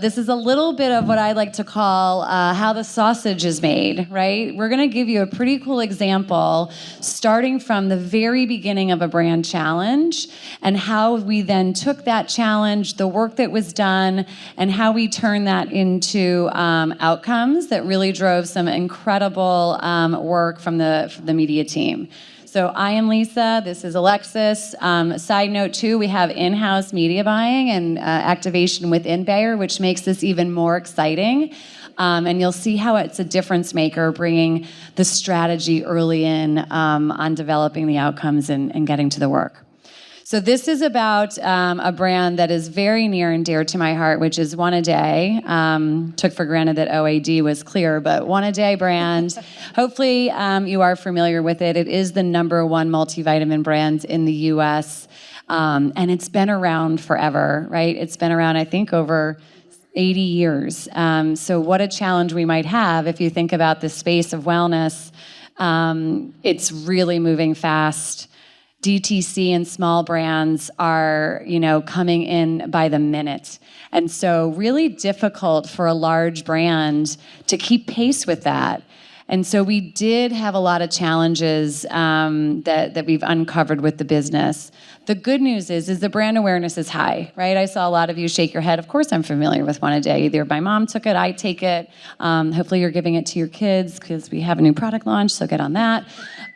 This is a little bit of what I like to call how the sausage is made, right? We're going to give you a pretty cool example starting from the very beginning of a brand challenge and how we then took that challenge, the work that was done, and how we turned that into outcomes that really drove some incredible work from the media team. So I am Lisa, this is Alexis. Side note too, we have in-house media buying and activation within Bayer, which makes this even more exciting. And you'll see how it's a difference maker, bringing the strategy early in on developing the outcomes and getting to the work. So this is about a brand that is very near and dear to my heart, which is One A Day. Took for granted that OAD was clear, but One A Day brand. Hopefully you are familiar with it. It is the #1 multivitamin brand in the US. And it's been around forever, right? It's been around, I think, over 80 years. So what a challenge we might have if you think about the space of wellness. It's really moving fast. DTC and small brands are, coming in by the minute. And so really difficult for a large brand to keep pace with that. And so we did have a lot of challenges that we've uncovered with the business. The good news is the brand awareness is high, right? I saw a lot of you shake your head. Of course I'm familiar with One A Day. Either my mom took it, I take it. Hopefully you're giving it to your kids because we have a new product launch, so get on that.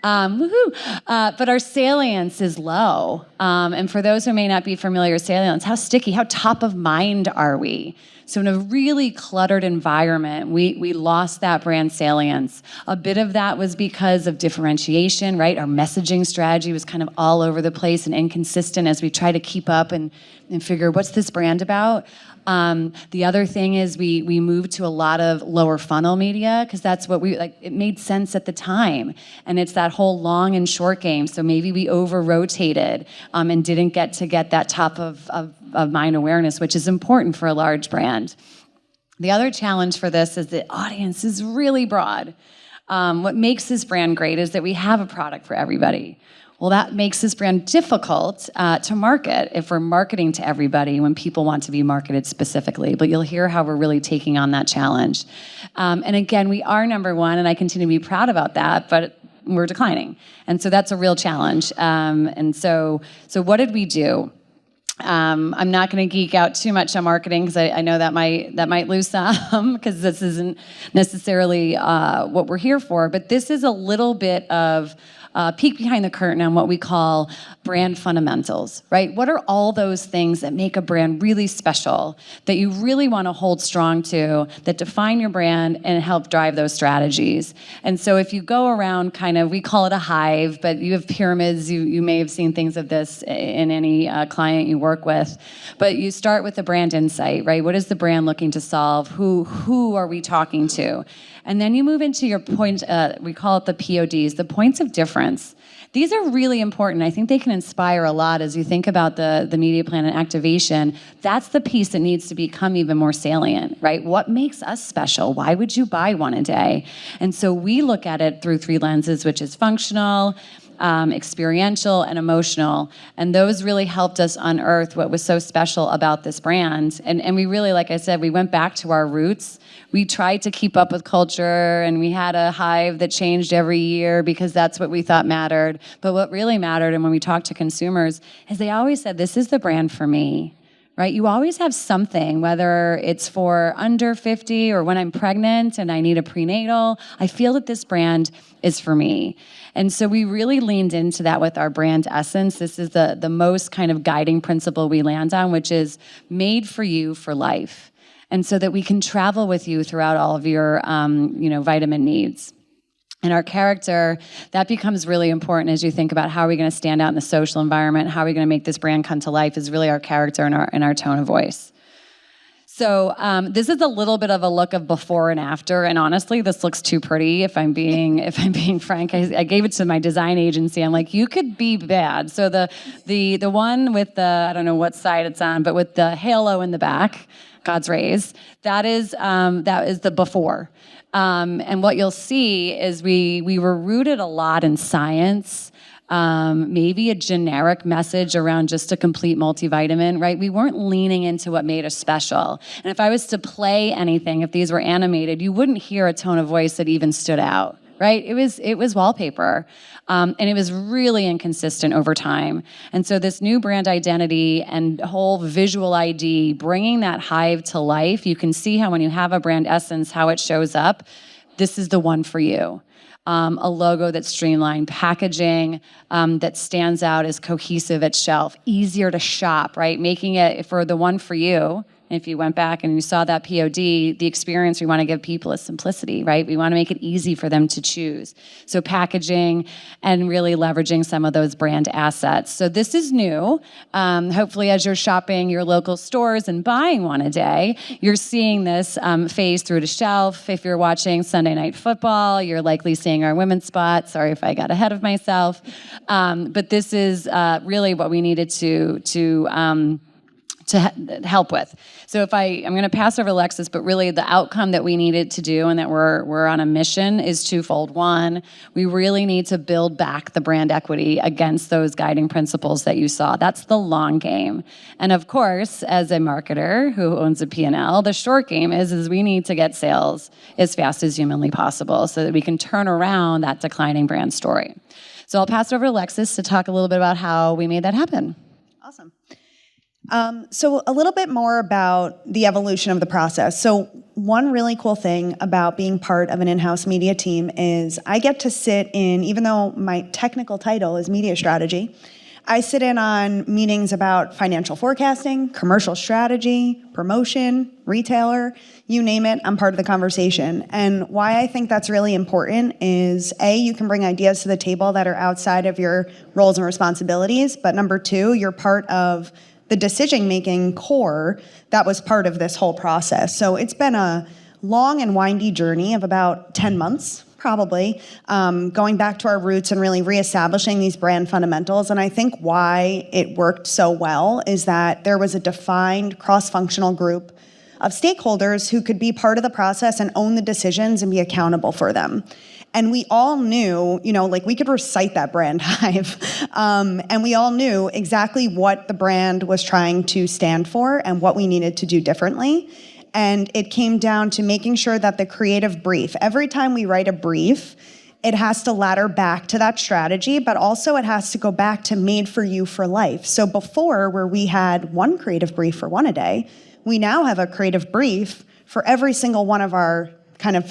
Woohoo! But our salience is low. And for those who may not be familiar with salience, how sticky, how top of mind are we? So in a really cluttered environment, we lost that brand salience. A bit of that was because of differentiation, right? Our messaging strategy was kind of all over the place and inconsistent as we try to keep up and figure, what's this brand about? The other thing is we moved to a lot of lower funnel media because that's what it made sense at the time. And it's that whole long and short game. So maybe we over-rotated and didn't get that top of mind awareness, which is important for a large brand. The other challenge for this is the audience is really broad. What makes this brand great is that we have a product for everybody. Well, that makes this brand difficult to market if we're marketing to everybody when people want to be marketed specifically. But you'll hear how we're really taking on that challenge. And again, we are #1, and I continue to be proud about that, but we're declining. And so that's a real challenge. And so what did we do? I'm not going to geek out too much on marketing because I know that might lose some because this isn't necessarily what we're here for. But this is a little bit of peek behind the curtain on what we call brand fundamentals, right? What are all those things that make a brand really special, that you really want to hold strong to, that define your brand and help drive those strategies? And so if you go around we call it a hive, but you have pyramids, you may have seen things of this in any client you work with. But you start with the brand insight, right? What is the brand looking to solve? Who are we talking to? And then you move into your point, we call it the PODs, the points of difference. These are really important. I think they can inspire a lot as you think about the media plan and activation. That's the piece that needs to become even more salient, right? What makes us special? Why would you buy One A Day? And so we look at it through 3 lenses, which is functional, experiential, and emotional. And those really helped us unearth what was so special about this brand. And we really, like I said, we went back to our roots. We tried to keep up with culture, and we had a hive that changed every year because that's what we thought mattered. But what really mattered, and when we talked to consumers, is they always said, this is the brand for me. Right? You always have something, whether it's for under 50 or when I'm pregnant and I need a prenatal, I feel that this brand is for me. And so we really leaned into that with our brand essence. This is the most kind of guiding principle we land on, which is made for you for life. And so that we can travel with you throughout all of your vitamin needs. And our character, that becomes really important as you think about how are we going to stand out in the social environment, how are we going to make this brand come to life, is really our character and our tone of voice. So this is a little bit of a look of before and after, and honestly, this looks too pretty. If I'm being frank, I gave it to my design agency. I'm like, you could be bad. So the one with the, I don't know what side it's on, but with the halo in the back, God's rays, that is the before. And what you'll see is we were rooted a lot in science. maybe a generic message around just a complete multivitamin, right? We weren't leaning into what made us special. And if I was to play anything, if these were animated, you wouldn't hear a tone of voice that even stood out, right? It was wallpaper. And it was really inconsistent over time. And so this new brand identity and whole visual ID, bringing that hive to life, you can see how when you have a brand essence, how it shows up. This is the one for you. A logo that's streamlined, packaging that stands out, is cohesive at shelf, easier to shop, right? Making it for the one for you. If you went back and you saw that POD, the experience we want to give people is simplicity, right? We want to make it easy for them to choose. So packaging and really leveraging some of those brand assets. So this is new. Hopefully as you're shopping your local stores and buying one a day, you're seeing this phase through to shelf. If you're watching Sunday Night Football, you're likely seeing our women's spot. Sorry if I got ahead of myself. But this is really what we needed to help with. So I'm going to pass over to Alexis, but really the outcome that we needed to do and that we're on a mission is twofold. One, we really need to build back the brand equity against those guiding principles that you saw. That's the long game. And of course, as a marketer who owns a P&L, the short game is we need to get sales as fast as humanly possible so that we can turn around that declining brand story. So I'll pass it over to Alexis to talk a little bit about how we made that happen. Awesome. So a little bit more about the evolution of the process. So one really cool thing about being part of an in-house media team is I get to sit in, even though my technical title is media strategy, I sit in on meetings about financial forecasting, commercial strategy, promotion, retailer, you name it, I'm part of the conversation. And why I think that's really important is A, you can bring ideas to the table that are outside of your roles and responsibilities, but number two, you're part of the decision-making core that was part of this whole process. So it's been a long and windy journey of about 10 months, probably, going back to our roots and really reestablishing these brand fundamentals. And I think why it worked so well is that there was a defined cross-functional group of stakeholders who could be part of the process and own the decisions and be accountable for them. And we all knew, like we could recite that brand hive. And we all knew exactly what the brand was trying to stand for and what we needed to do differently. And it came down to making sure that the creative brief, every time we write a brief, it has to ladder back to that strategy, but also it has to go back to made for you for life. So before, where we had one creative brief for one a day, we now have a creative brief for every single one of our kind of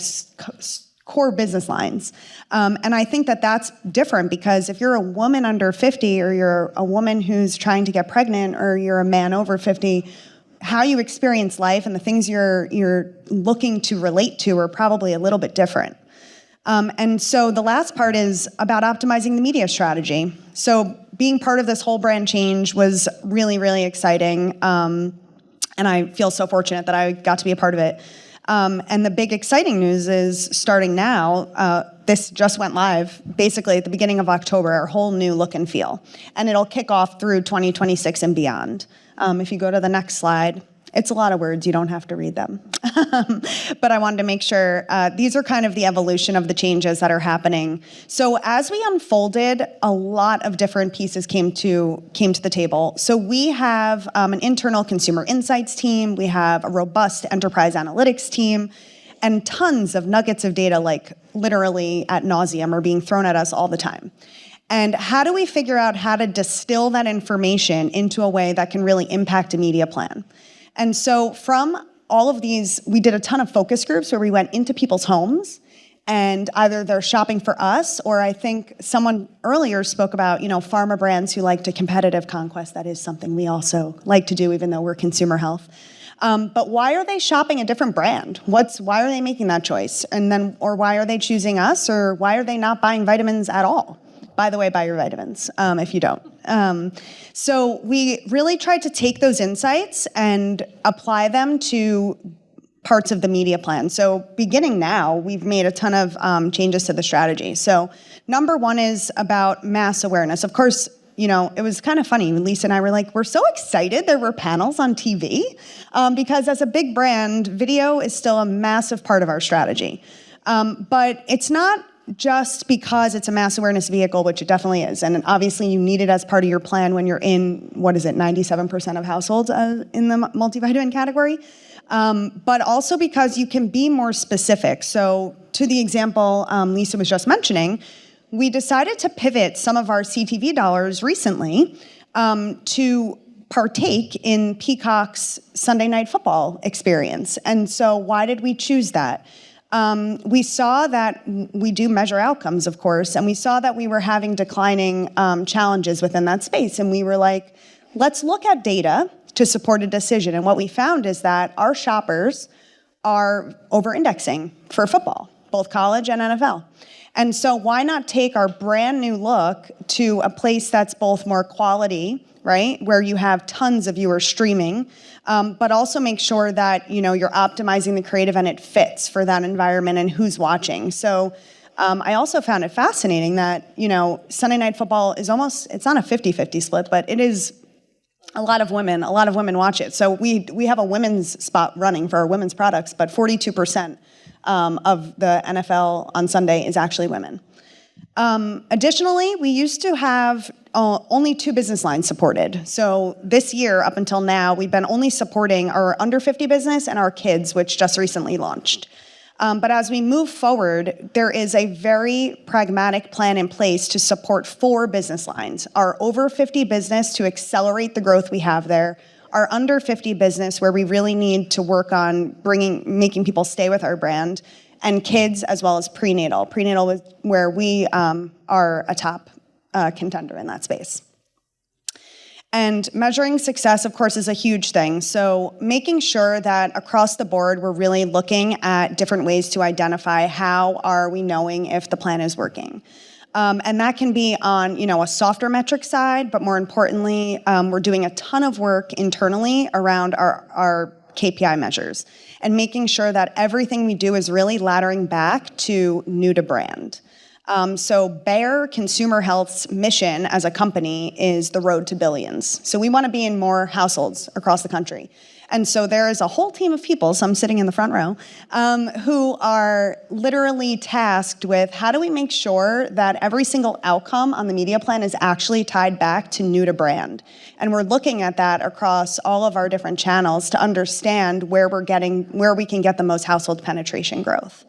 core business lines. And I think that that's different because if you're a woman under 50 or you're a woman who's trying to get pregnant or you're a man over 50, how you experience life and the things you're looking to relate to are probably a little bit different. And so the last part is about optimizing the media strategy. So being part of this whole brand change was really, really exciting. And I feel so fortunate that I got to be a part of it. And the big exciting news is starting now, this just went live basically at the beginning of October, our whole new look and feel. And it'll kick off through 2026 and beyond. If you go to the next slide, it's a lot of words, you don't have to read them. But I wanted to make sure, these are kind of the evolution of the changes that are happening. So as we unfolded, a lot of different pieces came to the table. So we have an internal consumer insights team, we have a robust enterprise analytics team, and tons of nuggets of data, like literally ad nauseum, are being thrown at us all the time. And how do we figure out how to distill that information into a way that can really impact a media plan? And so from all of these, we did a ton of focus groups where we went into people's homes and either they're shopping for us, or I think someone earlier spoke about, pharma brands who like to competitive conquest. That is something we also like to do, even though we're consumer health. But why are they shopping a different brand? Why are they making that choice? And then, or why are they choosing us? Or why are they not buying vitamins at all? By the way, buy your vitamins if you don't. So we really tried to take those insights and apply them to parts of the media plan. So beginning now, we've made a ton of changes to the strategy. So number one is about mass awareness. Of course, it was kind of funny. Lisa and I were like, we're so excited there were panels on TV because as a big brand, video is still a massive part of our strategy. But it's not just because it's a mass awareness vehicle, which it definitely is, and obviously you need it as part of your plan when you're in, 97% of households in the multivitamin category, but also because you can be more specific. So to the example Lisa was just mentioning, we decided to pivot some of our CTV dollars recently to partake in Peacock's Sunday Night Football experience. And so why did we choose that? We saw that we do measure outcomes, of course, and we saw that we were having declining challenges within that space. And we were like, let's look at data to support a decision. And what we found is that our shoppers are over-indexing for football, both college and NFL. And so why not take our brand new look to a place that's both more quality, right, where you have tons of viewers streaming, but also make sure that you're optimizing the creative and it fits for that environment and who's watching. So I also found it fascinating that Sunday Night Football is it's not a 50-50 split, but it is a lot of women watch it. So we have a women's spot running for our women's products, but 42% of the NFL on Sunday is actually women. Additionally, we used to have only 2 business lines supported. So this year, up until now, we've been only supporting our under 50 business and our kids, which just recently launched. But as we move forward, there is a very pragmatic plan in place to support 4 business lines. Our over 50 business to accelerate the growth we have there, our under 50 business where we really need to work on making people stay with our brand, and kids as well as prenatal. Prenatal is where we are a top contender in that space. And measuring success, of course, is a huge thing. So making sure that across the board, we're really looking at different ways to identify how are we knowing if the plan is working. And that can be on, a softer metric side, but more importantly, we're doing a ton of work internally around our KPI measures and making sure that everything we do is really laddering back to new to brand. So Bayer Consumer Health's mission as a company is the road to billions. So we want to be in more households across the country. And so there is a whole team of people, some sitting in the front row, who are literally tasked with how do we make sure that every single outcome on the media plan is actually tied back to new to brand. And we're looking at that across all of our different channels to understand where we can get the most household penetration growth.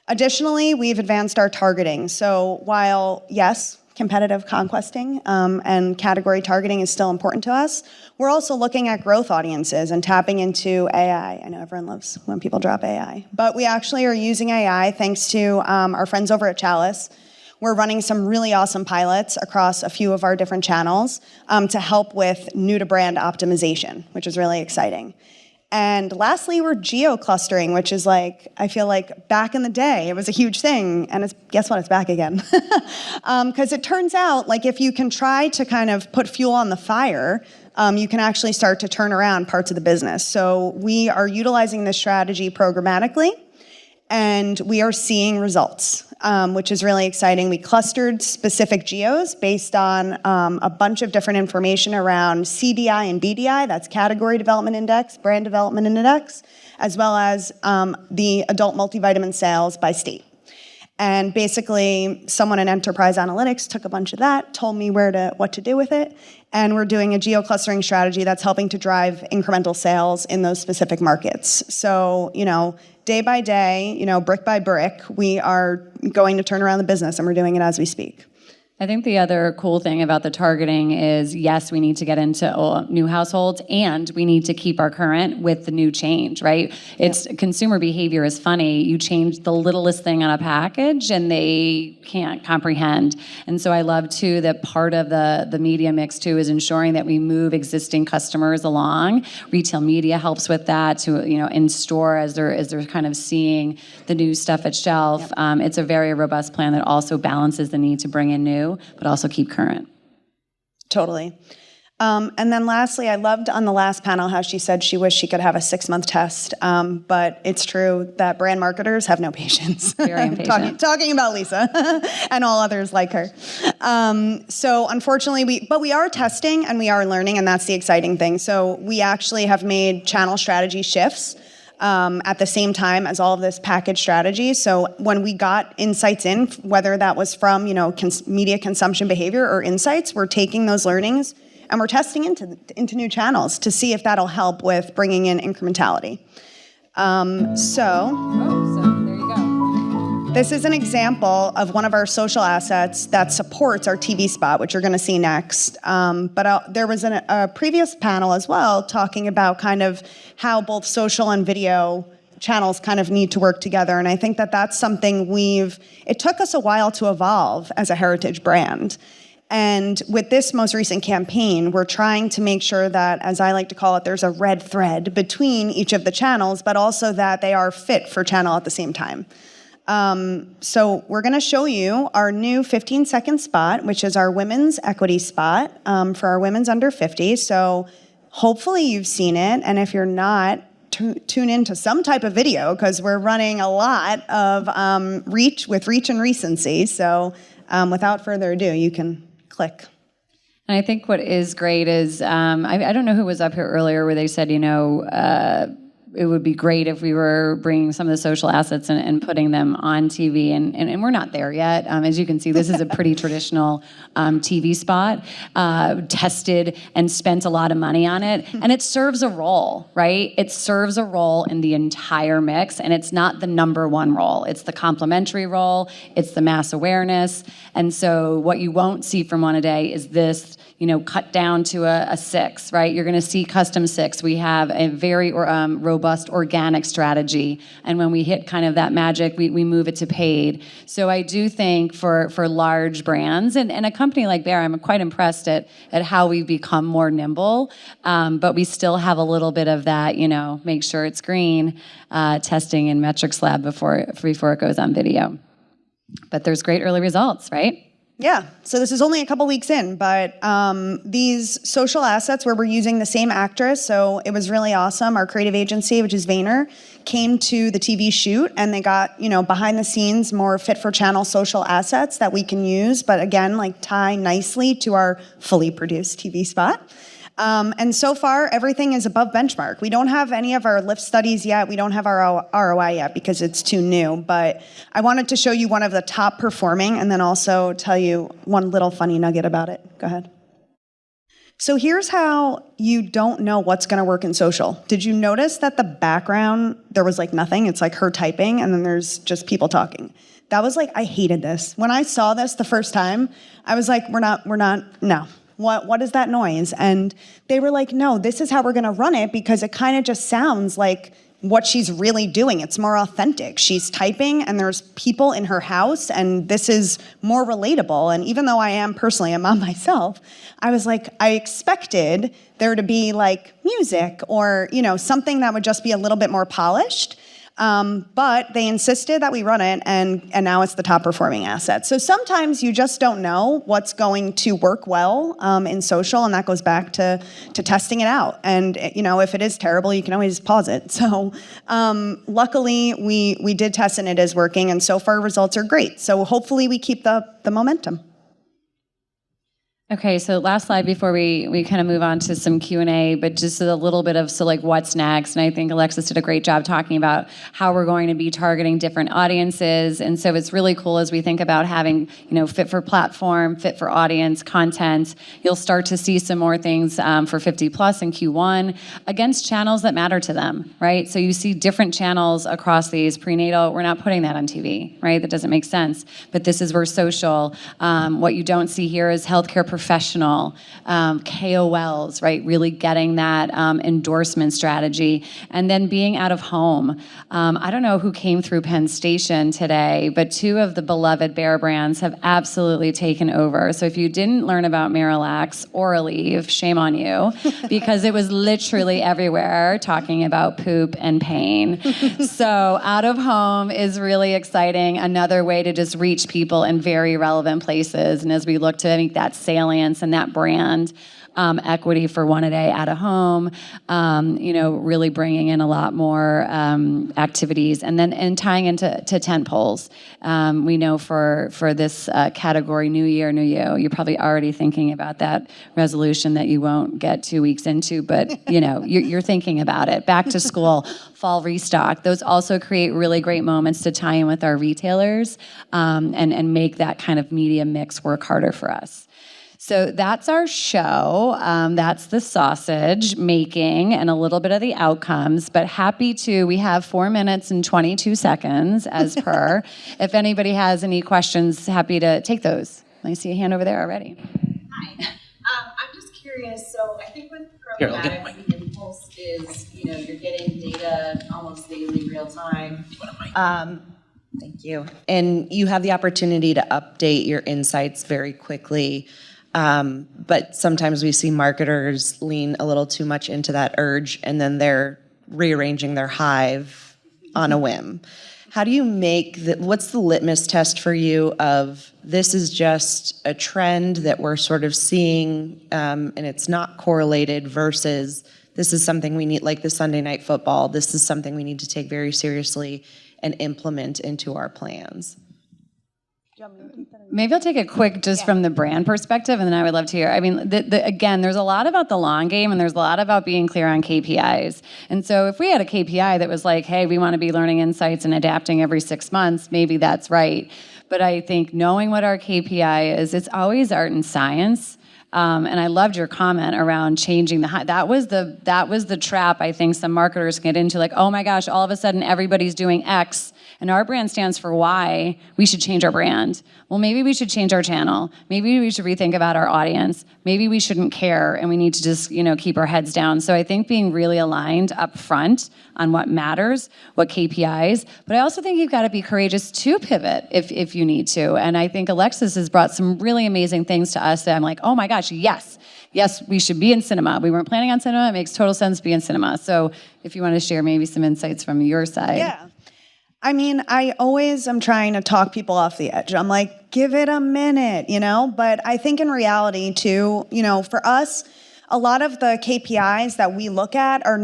Additionally, we've advanced our targeting. So while, yes, competitive conquesting and category targeting is still important to us, we're also looking at growth audiences and tapping into AI. I know everyone loves when people drop AI, but we actually are using AI thanks to our friends over at Chalice. We're running some really awesome pilots across a few of our different channels to help with new-to-brand optimization, which is really exciting. And lastly, we're geo-clustering, which is I feel like back in the day, it was a huge thing, and guess what, it's back again. Because it turns out, if you can try to kind of put fuel on the fire, you can actually start to turn around parts of the business. So we are utilizing this strategy programmatically, and we are seeing results, which is really exciting. We clustered specific geos based on a bunch of different information around CDI and BDI, that's Category Development Index, Brand Development Index, as well as the adult multivitamin sales by state. And basically, someone in Enterprise Analytics took a bunch of that, told me what to do with it, and we're doing a geo-clustering strategy that's helping to drive incremental sales in those specific markets. So, day by day, brick by brick, we are going to turn around the business, and we're doing it as we speak. I think the other cool thing about the targeting is, yes, we need to get into new households, and we need to keep our current with the new change, right? It's consumer behavior is funny. You change the littlest thing on a package, and they can't comprehend. And so I love, too, that part of the media mix, too, is ensuring that we move existing customers along. Retail media helps with that, to in store as they're kind of seeing the new stuff at shelf. Yep. It's a very robust plan that also balances the need to bring in new, but also keep current. Totally. And then lastly, I loved on the last panel how she said she wished she could have a 6-month test, but it's true that brand marketers have no patience. Very impatient. talking about Lisa and all others like her. So unfortunately, we are testing and we are learning, and that's the exciting thing. So we actually have made channel strategy shifts at the same time as all of this package strategy. So when we got insights in, whether that was from, media consumption behavior or insights, we're taking those learnings and we're testing into new channels to see if that'll help with bringing in incrementality. There you go. This is an example of one of our social assets that supports our TV spot, which you're going to see next. But there was a previous panel as well talking about kind of how both social and video channels kind of need to work together. And I think that that's something it took us a while to evolve as a heritage brand. And with this most recent campaign, we're trying to make sure that, as I like to call it, there's a red thread between each of the channels, but also that they are fit for channel at the same time. So we're going to show you our new 15-second spot, which is our women's equity spot for our women's under 50. So hopefully you've seen it, and if you're not, tune into some type of video because we're running a lot of reach and recency. So without further ado, you can click. And I think what is great is, I don't know who was up here earlier where they said, it would be great if we were bringing some of the social assets and putting them on TV, and we're not there yet. As you can see, this is a pretty traditional TV spot, tested and spent a lot of money on it, and it serves a role, right? It serves a role in the entire mix, and it's not the number one role. It's the complementary role, it's the mass awareness, and so what you won't see from One A Day is this, cut down to a 6, right? You're going to see custom 6. We have a very robust organic strategy, and when we hit kind of that magic, we move it to paid. So I do think for large brands and a company like Bayer, I'm quite impressed at how we've become more nimble, but we still have a little bit of that, make sure it's green, testing in metrics lab before it goes on video. But there's great early results, right? Yeah, so this is only a couple weeks in, but these social assets where we're using the same actress, so it was really awesome. Our creative agency, which is Vayner, came to the TV shoot, and they got, behind the scenes, more fit-for-channel social assets that we can use, but again, tie nicely to our fully produced TV spot. And so far, everything is above benchmark. We don't have any of our lift studies yet. We don't have our ROI yet because it's too new. But I wanted to show you one of the top performing and then also tell you one little funny nugget about it. Go ahead. So here's how you don't know what's going to work in social. Did you notice that the background, there was nothing? It's her typing, and then there's just people talking. That was I hated this. When I saw this the first time, I was no. What is that noise? And they were like, no, this is how we're going to run it because it kind of just sounds like what she's really doing. It's more authentic. She's typing and there's people in her house and this is more relatable. And even though I am personally a mom myself, I was I expected there to be music or, something that would just be a little bit more polished. But they insisted that we run it, and now it's the top performing asset. So sometimes you just don't know what's going to work well in social, and that goes back to testing it out. And if it is terrible, you can always pause it. So luckily, we did test, and it is working, and so far results are great. So hopefully we keep the momentum. Okay, so last slide before we kind of move on to some Q&A, but just a little bit of what's next. And I think Alexis did a great job talking about how we're going to be targeting different audiences. And so it's really cool as we think about having, fit for platform, fit for audience content. You'll start to see some more things for 50 plus in Q1 against channels that matter to them, right? So you see different channels across these. Prenatal, we're not putting that on TV, right? That doesn't make sense. But this is where social, what you don't see here is healthcare professional, KOLs, right? Really getting that endorsement strategy. And then being out of home. I don't know who came through Penn Station today, but 2 of the beloved Bayer brands have absolutely taken over. So if you didn't learn about Miralax or Aleve, shame on you, because it was literally everywhere talking about poop and pain. So out of home is really exciting. Another way to just reach people in very relevant places. And as we look to make that sale salience and that brand equity for one a day at a home, really bringing in a lot more activities, and tying into tent poles. We know for this category, New Year, New You, you're probably already thinking about that resolution that you won't get 2 weeks into, but you're thinking about it. Back to school, fall restock. Those also create really great moments to tie in with our retailers and make that kind of media mix work harder for us. So that's our show. That's the sausage making and a little bit of the outcomes, but we have 4 minutes and 22 seconds as per. If anybody has any questions, happy to take those. I see a hand over there already. Hi. I'm just curious, so I think with programmatic, the impulse is, you're getting data almost daily, real time. Thank you. And you have the opportunity to update your insights very quickly. But sometimes we see marketers lean a little too much into that urge, and then they're rearranging their hive on a whim. How do you what's the litmus test for you of this is just a trend that we're sort of seeing and it's not correlated versus this is something we need, like the Sunday Night Football, this is something we need to take very seriously and implement into our plans? Maybe I'll take it quick just from the brand perspective, and then I would love to hear. I mean, again, there's a lot about the long game, and there's a lot about being clear on KPIs. And so if we had a KPI that was like, hey, we want to be learning insights and adapting every 6 months, maybe that's right. But I think knowing what our KPI is, it's always art and science. And I loved your comment around changing that was the trap I think some marketers get into, like, oh my gosh, all of a sudden everybody's doing X and our brand stands for Y, we should change our brand. Well, maybe we should change our channel. Maybe we should rethink about our audience. Maybe we shouldn't care and we need to just, keep our heads down. So I think being really aligned up front on what matters, what KPIs, but I also think you've got to be courageous to pivot if you need to. And I think Alexis has brought some really amazing things to us that I'm like, oh my gosh, yes, we should be in cinema. We weren't planning on cinema. It makes total sense to be in cinema. So if you want to share maybe some insights from your side. Yeah. I mean, I always am trying to talk people off the edge. I'm like, give it a minute, But I think in reality, too, for us, a lot of the KPIs that we look at we're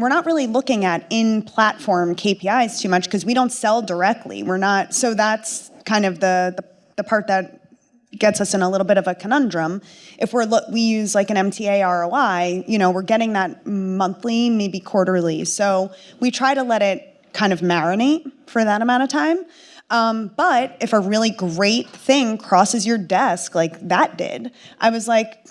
not really looking at in-platform KPIs too much because we don't sell directly. So that's kind of the part that gets us in a little bit of a conundrum. If we use like an MTA ROI, we're getting that monthly, maybe quarterly. So we try to let it kind of marinate for that amount of time. But if a really great thing crosses your desk like that did, I was like,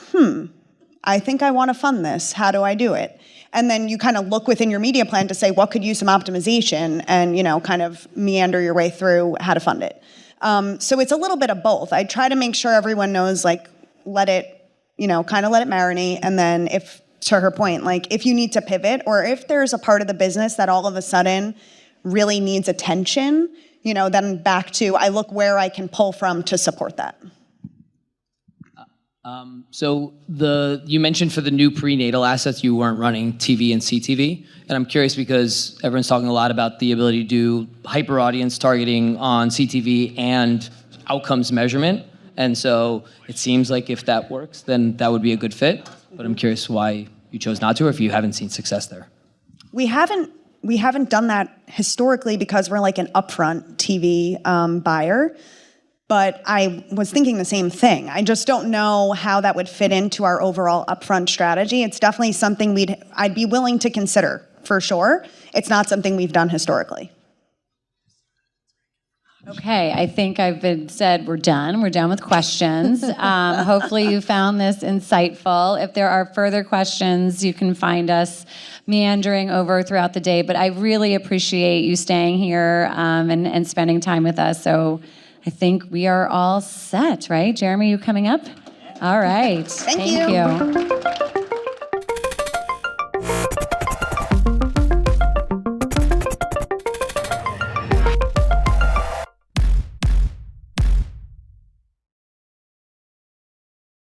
I think I want to fund this. How do I do it? And then you kind of look within your media plan to say, what could use some optimization and, kind of meander your way through how to fund it. So it's a little bit of both. I try to make sure everyone knows, like, let it marinate. And then to her point, like, if you need to pivot or if there's a part of the business that all of a sudden really needs attention, then back to, I look where I can pull from to support that. So you mentioned for the new prenatal assets, you weren't running TV and CTV. And I'm curious because everyone's talking a lot about the ability to do hyper audience targeting on CTV and outcomes measurement. And so it seems like if that works, then that would be a good fit. But I'm curious why you chose not to, or if you haven't seen success there. We haven't done that historically because we're like an upfront TV buyer. But I was thinking the same thing. I just don't know how that would fit into our overall upfront strategy. It's definitely something I'd be willing to consider, for sure. It's not something we've done historically. Okay, I think we're done. We're done with questions. Hopefully you found this insightful. If there are further questions, you can find us meandering over throughout the day. But I really appreciate you staying here and spending time with us. So I think we are all set, right? Jeremy, you coming up? All right. Thank you.